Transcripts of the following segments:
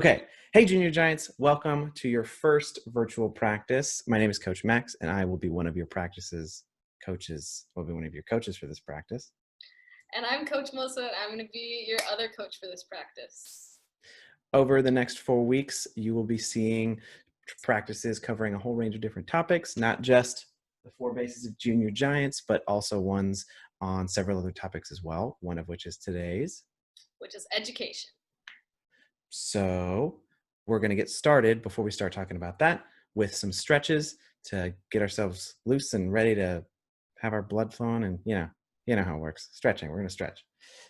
Okay. Hey, Junior Giants. Welcome to your first virtual practice. My name is Coach Max, and I will be one of your coaches. I'll be one of your coaches for this practice. And I'm Coach Melissa, and I'm going to be your other coach for this practice. Over the next 4 weeks, you will be seeing practices covering a whole range of different topics, not just the 4 bases of Junior Giants, but also ones on several other topics as well, one of which is today's, which is education. So we're going to get started before we start talking about that with some stretches to get ourselves loose and ready to have our blood flowing. And you know how it works. Stretching. We're going to stretch.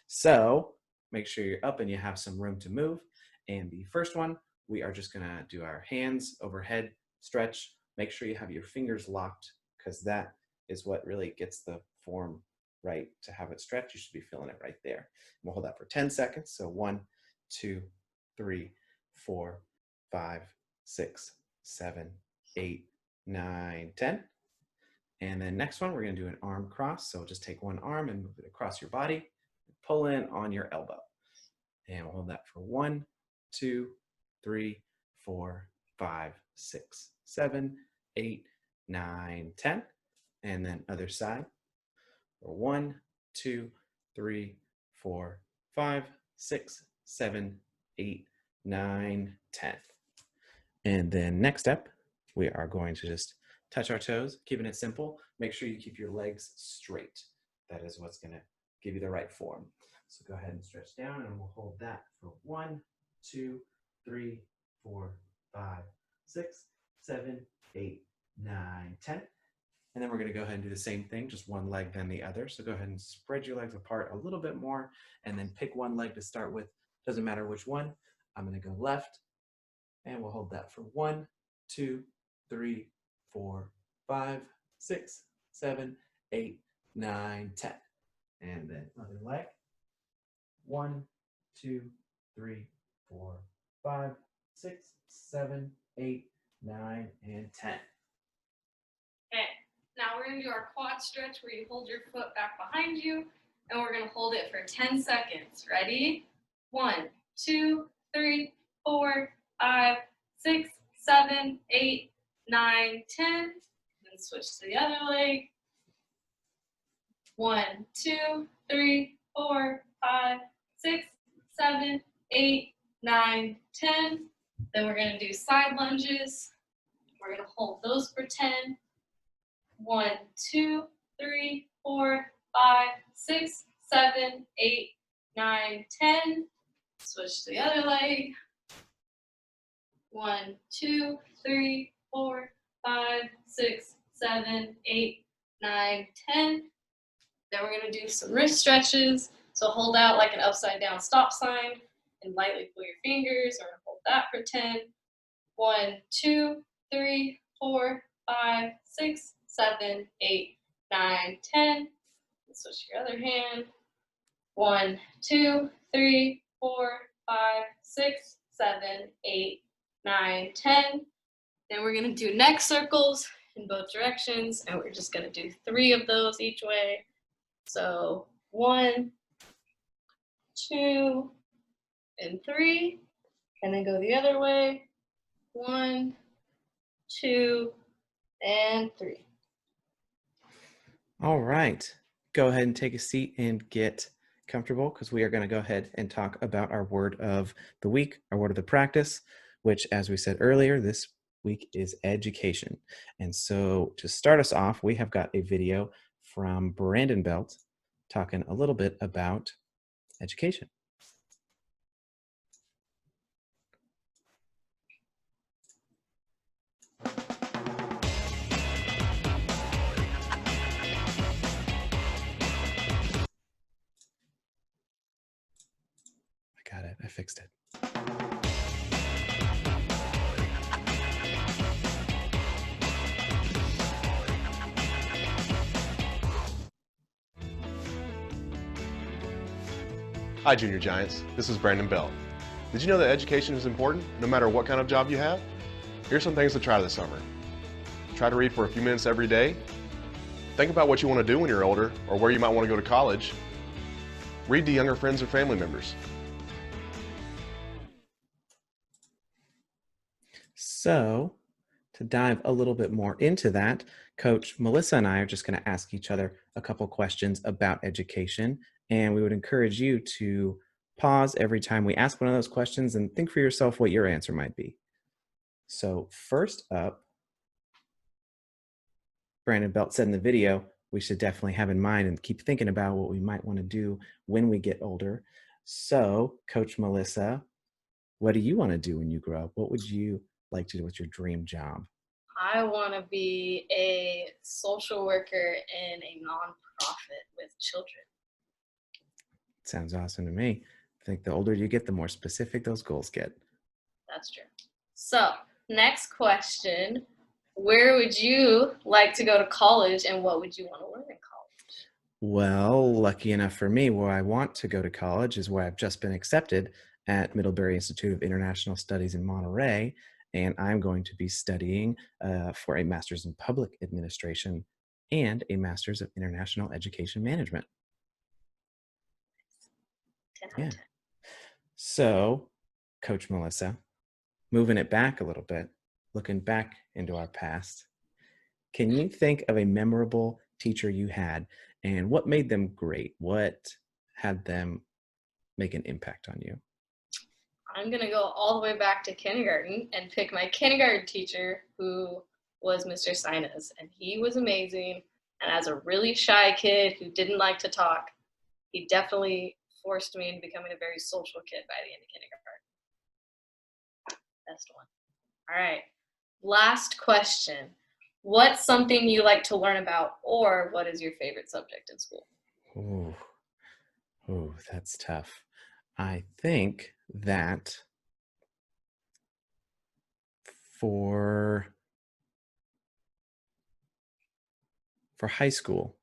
So make sure you're up and you have some room to move. And the first one, we are just going to do our hands overhead stretch. Make sure you have your fingers locked because that is what really gets the form right to have it stretch. You should be feeling it right there. We'll hold that for 10 seconds. So 1, 2, 3, 4, 5, 6, 7, 8, 9, 10. And then next one, we're going to do an arm cross. So just take one arm and move it across your body. Pull in on your elbow. And we'll hold that for 1, 2, 3, 4, 5, 6, 7, 8, 9, 10. And then other side. For 1, 2, 3, 4, 5, 6, 7, 8, 9, 10. And then next step, we are going to just touch our toes, keeping it simple. Make sure you keep your legs straight. That is what's going to give you the right form. So go ahead and stretch down, and we'll hold that for 1, 2, 3, 4, 5, 6, 7, 8, 9, 10. And then we're going to go ahead and do the same thing, just one leg then the other. So go ahead and spread your legs apart a little bit more, and then pick one leg to start with. Doesn't matter which one. I'm going to go left, and we'll hold that for 1, 2, 3, 4, 5, 6, 7, 8, 9, 10. And then other leg. 1, 2, 3, 4, 5, 6, 7, 8, 9, and 10. Okay, now we're going to do our quad stretch where you hold your foot back behind you, and we're going to hold it for 10 seconds. Ready? 1, 2, 3, 4, 5, 6, 7, 8, 9, 10. Then switch to the other leg. 1, 2, 3, 4, 5, 6, 7, 8, 9, 10. Then we're going to do side lunges. We're going to hold those for 10. 1, 2, 3, 4, 5, 6, 7, 8, 9, 10. Switch to the other leg. 1, 2, 3, 4, 5, 6, 7, 8, 9, 10. Then we're going to do some wrist stretches. So hold out like an upside down stop sign and lightly pull your fingers. We're going to hold that for 10. 1, 2, 3, 4, 5, 6, 7, 8, 9, 10. Switch to your other hand. 1, 2, 3, 4, 5, 6, 7, 8, 9, 10. Then we're going to do neck circles in both directions, and we're just going to do 3 of those each way. So 1, 2, and 3, and then go the other way. 1, 2, and 3. All right. Go ahead and take a seat and get comfortable because we are going to go ahead and talk about our word of the week, our word of the practice, which, as we said earlier, this week is education. And so to start us off, we have got a video from Brandon Belt talking a little bit about education. I got it. I fixed it. Hi, Junior Giants. This is Brandon Bell. Did you know that education is important no matter what kind of job you have? Here's some things to try this summer. Try to read for a few minutes every day. Think about what you want to do when you're older or where you might want to go to college. Read to younger friends or family members. So, to dive a little bit more into that, Coach Melissa and I are just going to ask each other a couple questions about education. And we would encourage you to pause every time we ask one of those questions and think for yourself what your answer might be. So, first up, Brandon Belt said in the video, we should definitely have in mind and keep thinking about what we might want to do when we get older. So, Coach Melissa, what do you want to do when you grow up? What would you like to do? What's your dream job? I want to be a social worker in a nonprofit with children. Sounds awesome to me. I think the older you get, the more specific those goals get. That's true. So, next question. Where would you like to go to college and what would you want to learn in college? Well, lucky enough for me, where I want to go to college is where I've just been accepted at Middlebury Institute of International Studies in Monterey. And I'm going to be studying for a master's in public administration and a master's of international education management. 10 out Yeah. of 10. So, Coach Melissa, moving it back a little bit, looking back into our past, can you think of a memorable teacher you had and what made them great? What had them make an impact on you? I'm going to go all the way back to kindergarten and pick my kindergarten teacher, who was Mr. Sinus. And he was amazing. And as a really shy kid who didn't like to talk, he definitely forced me into becoming a very social kid by the end of kindergarten. Best one. All right. Last question. What's something you like to learn about, or what is your favorite subject in school? Ooh, that's tough. I think that for high school,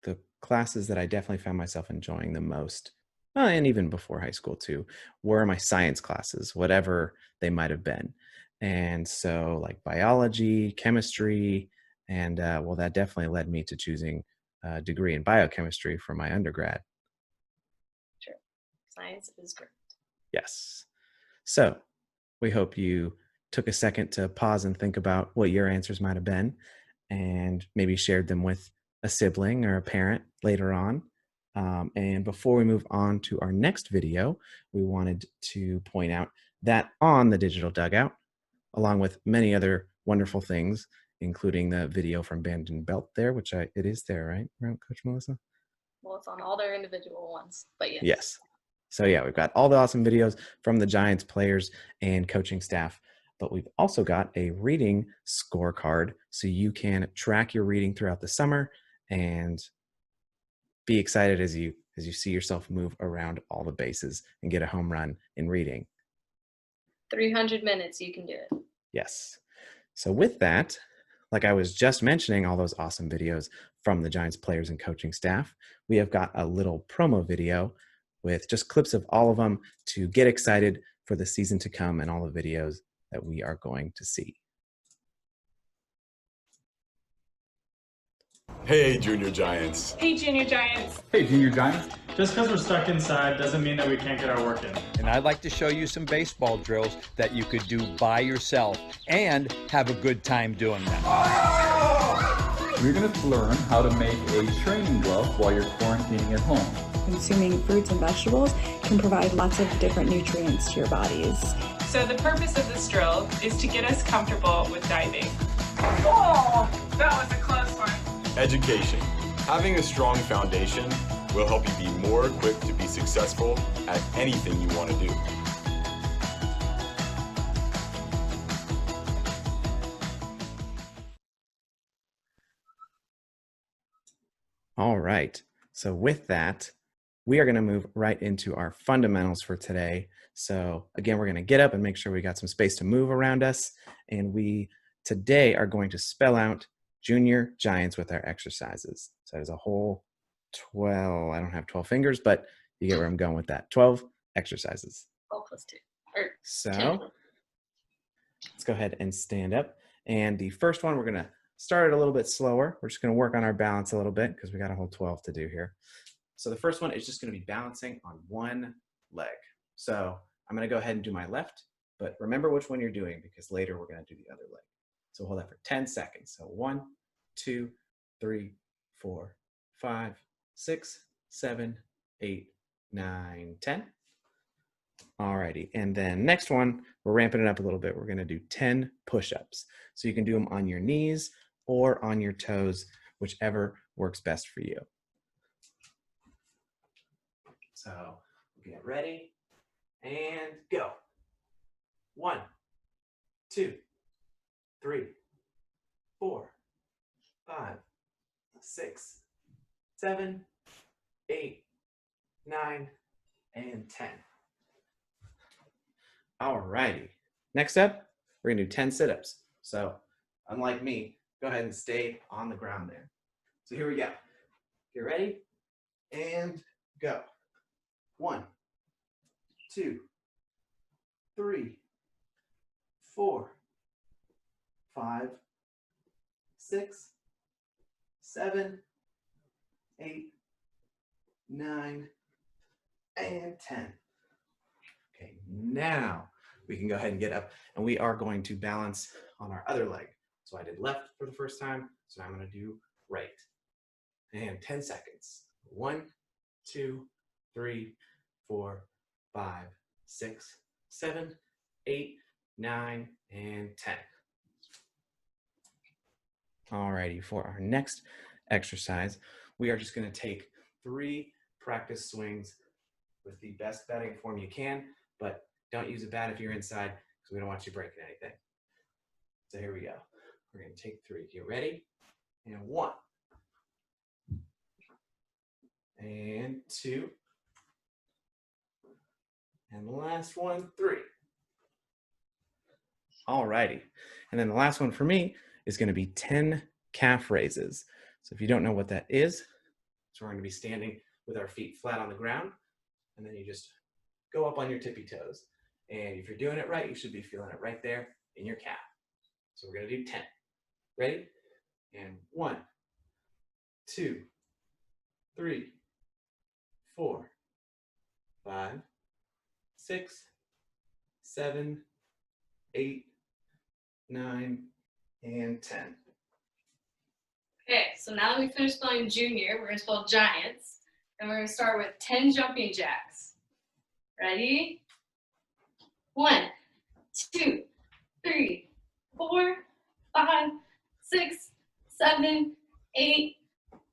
the classes that I definitely found myself enjoying the most, and even before high school too, were my science classes, whatever they might have been. And so, like biology, chemistry, and well, that definitely led me to choosing a degree in biochemistry for my undergrad. Sure. Science is great. Yes. So, we hope you took a second to pause and think about what your answers might have been and maybe shared them with a sibling or a parent later on. And before we move on to our next video, we wanted to point out that on the Digital Dugout, along with many other wonderful things, including the video from Brandon Belt there, which it is there, right, Coach Melissa? Well, it's on all their individual ones, but yes. Yes. So yeah, we've got all the awesome videos from the Giants players and coaching staff, but we've also got a reading scorecard so you can track your reading throughout the summer and be excited as you see yourself move around all the bases and get a home run in reading. 300 minutes, you can do it. Yes. So with that, like I was just mentioning, all those awesome videos from the Giants players and coaching staff, we have got a little promo video with just clips of all of them to get excited for the season to come and all the videos that we are going to see. Hey, Junior Giants. Hey, Junior Giants. Hey, Junior Giants. Just because we're stuck inside doesn't mean that we can't get our work in. And I'd like to show you some baseball drills that you could do by yourself and have a good time doing them. We're going to learn how to make a training glove while you're quarantining at home. Consuming fruits and vegetables can provide lots of different nutrients to your bodies. So the purpose of this drill is to get us comfortable with diving. Oh, that was a close one. Education. Having a strong foundation will help you be more equipped to be successful at anything you want to do. All right. So with that, we are going to move right into our fundamentals for today. So again, we're going to get up and make sure we got some space to move around us. And we today are going to spell out Junior Giants with our exercises. So there's a whole 12, I don't have 12 fingers, but you get where I'm going with that. 12 exercises. 12 plus 2. Or So 10. let's go ahead and stand up. And the first one, we're going to start it a little bit slower. We're just going to work on our balance a little bit because we got a whole 12 to do here. So the first one is just going to be balancing on one leg. So I'm going to go ahead and do my left. but remember which one you're doing because later we're going to do the other leg. So hold that for 10 seconds. So 1, 2, 3, 4, 5, 6, 7, 8, 9, 10. Alrighty, and then next one, we're ramping it up a little bit. We're going to do 10 push-ups. So you can do them on your knees or on your toes, whichever works best for you. So get ready and go. 1, 2, 3, 4, 5, 6, 7, 8, 9, and 10. All righty. Next up, we're gonna do 10 sit-ups. So unlike me, go ahead and stay on the ground there. So here we go. Get ready and go. 1, 2, 3, 4, 5, 6, 7, 8, 9, and 10. Okay, now we can go ahead and get up and we are going to balance on our other leg. So I did left for the first time, so now I'm going to do right. And 10 seconds. 1, 2, 3, 4, 5, 6, 7, 8, 9, and 10. Alrighty, for our next exercise, we are just going to take 3 practice swings with the best batting form you can, but don't use a bat if you're inside because we don't want you breaking anything. So here we go. We're going to take 3. Get ready? And 1. And 2. And the last one, 3. Alrighty. And then the last one for me is going to be 10 calf raises. So if you don't know what that is, so we're going to be standing with our feet flat on the ground, and then you just go up on your tippy toes. And if you're doing it right, you should be feeling it right there in your calf. So we're going to do 10. Ready? And 1, 2, 3, 4, 5, 6, 7, 8, 9, and 10. Okay, so now that we finished spelling junior, we're going to spell giants. And we're going to start with 10 jumping jacks. Ready? 1, 2, 3, 4, 5, 6, 7, 8,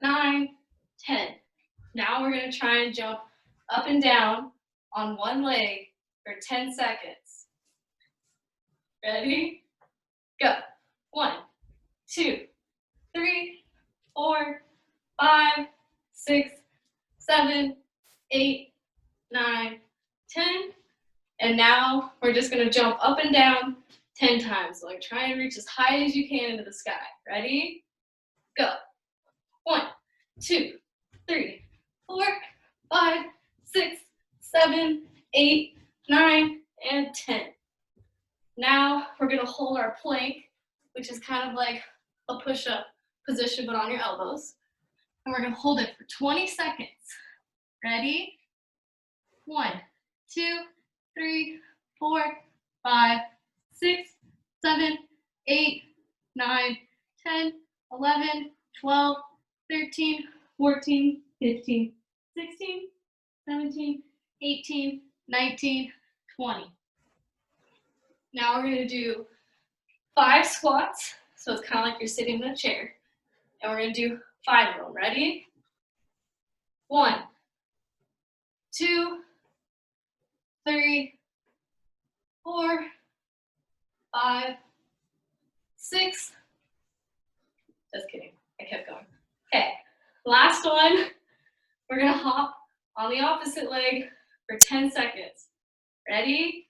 9, 10. Now we're going to try and jump up and down on one leg for 10 seconds. Ready? Go. 1, 2, 3, 4, 5, 6, 7, 8, 9, 10. And now we're just going to jump up and down 10 times. So like try and reach as high as you can into the sky. Ready? Go. 1, 2, 3, 4, 5, 6, 7, 8, 9, and 10. Now we're going to hold our plank, which is kind of like a push-up position, but on your elbows. And we're going to hold it for 20 seconds. Ready? 1, 2, 3, 4, 5, 6, 7, 8, 9, 10, 11, 12, 13, 14, 15, 16, 17, 18, 19, 20. Now we're going to do 5 squats. So it's kind of like you're sitting in a chair. And we're going to do 5 of them. Ready? 1, 2, 3, 4, 5, 6. Just kidding. I kept going. Okay. Last one. We're going to hop on the opposite leg for 10 seconds. Ready?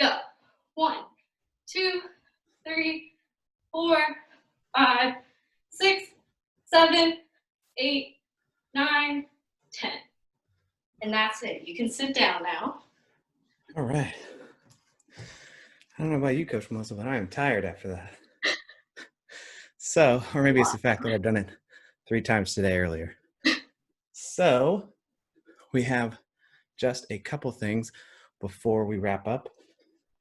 Go. 1, 2, 3, 4, 5, 6, 7, 8, 9, 10. And that's it. You can sit down now. All right. I don't know about you, Coach Melissa, but I am tired after that. So, or maybe it's the fact that I've done it 3 times today earlier. So, we have just a couple things before we wrap up.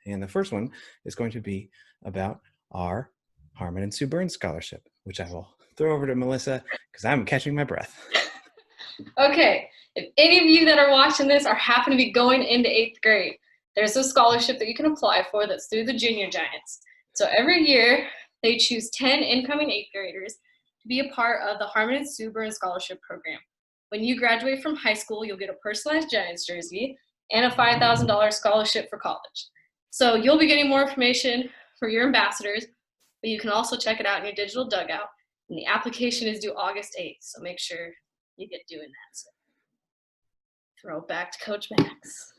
And the first one is going to be about our Harmon and Sue Burns Scholarship, which I will throw over to Melissa because I'm catching my breath. Okay, if any of you that are watching this are happen to be going into 8th grade, there's a scholarship that you can apply for that's through the Junior Giants. So every year, they choose 10 incoming 8th graders to be a part of the Harmon and Sue Burns Scholarship Program. When you graduate from high school, you'll get a personalized Giants jersey and a $5,000 scholarship for college. So you'll be getting more information for your ambassadors, but you can also check it out in your digital dugout. And the application is due August 8th, so make sure you get doing that. So throw it back to Coach Max.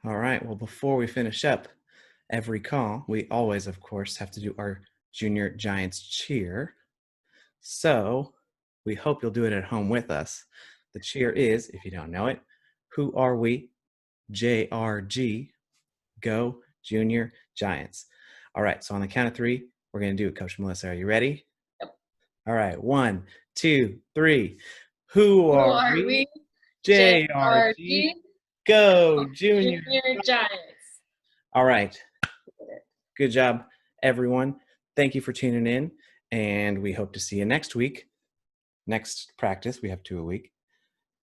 All right. Well, before we finish up every call, we always, of course, have to do our Junior Giants cheer. So we hope you'll do it at home with us. The cheer is, if you don't know it, who are we? JRG. Go Junior Giants. All right. So on the count of 3, we're going to do it. Coach Melissa, are you ready? Yep. All right. 1, 2, 3. Who are we? JRG. Go Junior Giants. All right. Good job, everyone. Thank you for tuning in, and we hope to see you next week. Next practice, we have 2 a week,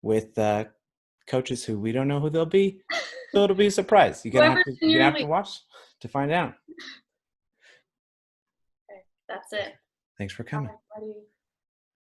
with coaches who we don't know who they'll be, so it'll be a surprise. You're gonna have to watch to find out. Okay, that's it. Thanks for coming. Bye, everybody.